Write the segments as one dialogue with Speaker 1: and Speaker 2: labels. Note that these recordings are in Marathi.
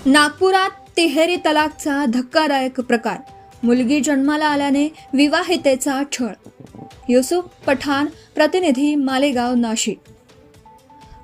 Speaker 1: नागपुरात तिहेरी तलाकचा धक्कादायक प्रकार. मुलगी जन्माला आल्याने विवाहितेचा छळ. युसुफ पठाण, प्रतिनिधी, मालेगाव, नाशिक.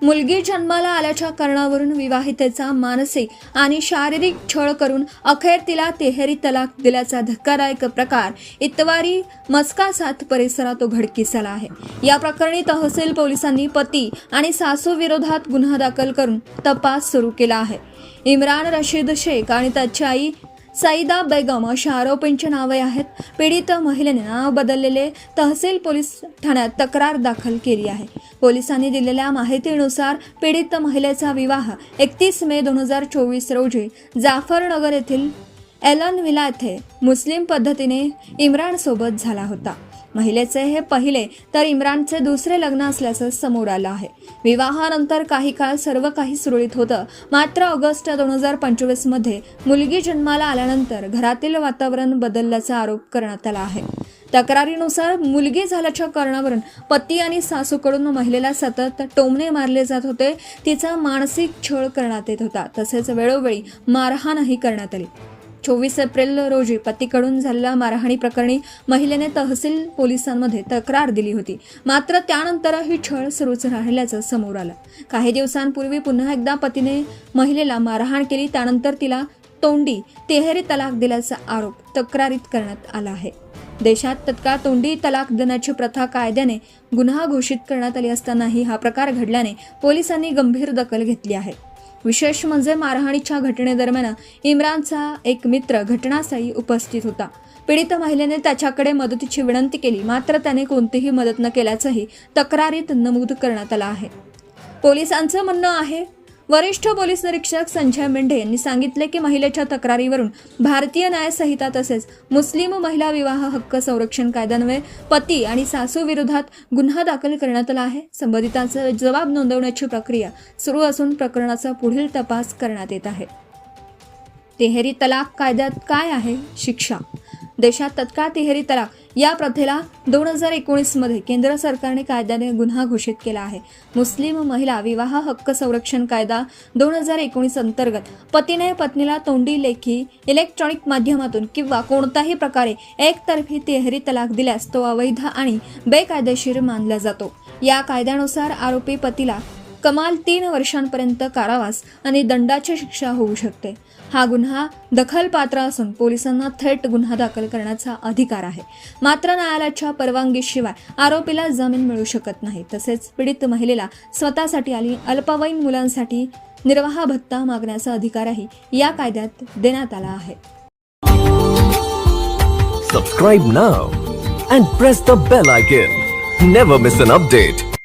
Speaker 1: मुलगी जन्माला आल्याच्या कारणावरून विवाहितेचा मानसिक आणि शारीरिक छळ करून अखेर तिला तिहेरी तलाक दिल्याचा धक्कादायक प्रकार इतवारी मस्कासात परिसरात उघडकीस आला आहे. या प्रकरणी तहसील पोलिसांनी पती आणि सासू विरोधात गुन्हा दाखल करून तपास सुरू केला आहे. इम्रान रशीद शेख आणि त्याची आई सईदा बेगम अशा आरोपींची नावे आहेत. पीडित महिलेने नाव बदललेले तहसील पोलीस ठाण्यात तक्रार दाखल केली आहे. पोलिसांनी दिलेल्या माहितीनुसार पीडित महिलेचा विवाह 31 मे 2024 रोजी जाफरनगर येथील एलन विला येथे मुस्लिम पद्धतीने इम्रान सोबत झाला होता. महिलेचे हे पहिले तर इम्रानचे दुसरे लग्न असल्याचं समोर आलं आहे. विवाहानंतर काही काळ सर्व काही सुरळीत होतं. मात्र ऑगस्ट 2025 मध्ये मुलगी जन्माला आल्यानंतर घरातील वातावरण बदलल्याचा आरोप करण्यात आला आहे. तक्रारीनुसार मुलगी झाल्याच्या कारणावरून पती आणि सासूकडून महिलेला सतत टोमणे मारले जात होते. तिचा मानसिक छळ करण्यात येत होता. तसेच वेळोवेळी मारहाणही करण्यात आली. 24 एप्रिल रोजी पतीकडून झालेल्या मारहाणी प्रकरणी महिलेने तहसील पोलिसांमध्ये तक्रार दिली होती. मात्र त्यानंतरही छळ सुरूच राहिल्याचं समोर आलं. काही दिवसांपूर्वी पुन्हा एकदा पतीने महिलेला मारहाण केली. त्यानंतर तिला तोंडी तिहेरी तलाक दिल्याचा आरोप तक्रारीत करण्यात आला आहे. देशात तत्काळ तोंडी तलाक देण्याची प्रथा कायद्याने गुन्हा घोषित करण्यात आली असतानाही हा प्रकार घडल्याने पोलिसांनी गंभीर दखल घेतली आहे. विशेष म्हणजे मारहाणीच्या घटनेदरम्यान इम्रानचा एक मित्र घटनास्थळी उपस्थित होता. पीडित महिलेने त्याच्याकडे मदतीची विनंती केली, मात्र त्याने कोणतीही मदत न केल्याचंही तक्रारीत नमूद करण्यात आलं आहे. पोलिसांचं म्हणणं आहे, वरिष्ठ पोलीस निरीक्षक संजय मेंढे यांनी सांगितले की महिलेच्या तक्रारीवरून भारतीय न्याय संहिता तसेच मुस्लिम महिला विवाह हक्क संरक्षण कायद्यान्वये पती आणि सासू विरोधात गुन्हा दाखल करण्यात आला आहे. संबंधितांचा जबाब नोंदवण्याची प्रक्रिया सुरू असून प्रकरणाचा पुढील तपास करण्यात येत आहे. तिहेरी तलाक कायद्यात काय आहे शिक्षा? देशात तत्काळ तिहेरी तलाक या प्रथेला 2019 मध्ये केंद्र सरकारने कायद्याने गुन्हा घोषित केला आहे. मुस्लिम महिला विवाह हक्क संरक्षण कायदा 2019 अंतर्गत पतीने पत्नीला तोंडी, लेखी, इलेक्ट्रॉनिक माध्यमातून किंवा कोणत्याही प्रकारे एकतर्फी तिहेरी तलाक दिल्यास तो अवैध आणि बेकायदेशीर मानला जातो. या कायद्यानुसार आरोपी पतीला कमाल 3 वर्षांपर्यंत कारावास आणि दंडाची शिक्षा होऊ शकते. हा गुन्हा दखलपात्र असून पोलिसांना थेट गुन्हा दाखल करण्याचा अधिकार आहे. मात्र न्यायालयाच्या परवानगीशिवाय आरोपीला जामीन मिळू शकत नाही. तसेच पीडित महिलेला स्वतःसाठी आणि अल्पवयीन मुलांसाठी निर्वाह भत्ता मागण्याचा अधिकारही या कायद्यात देण्यात आला आहे.
Speaker 2: Subscribe now and press the bell icon. Never miss an update.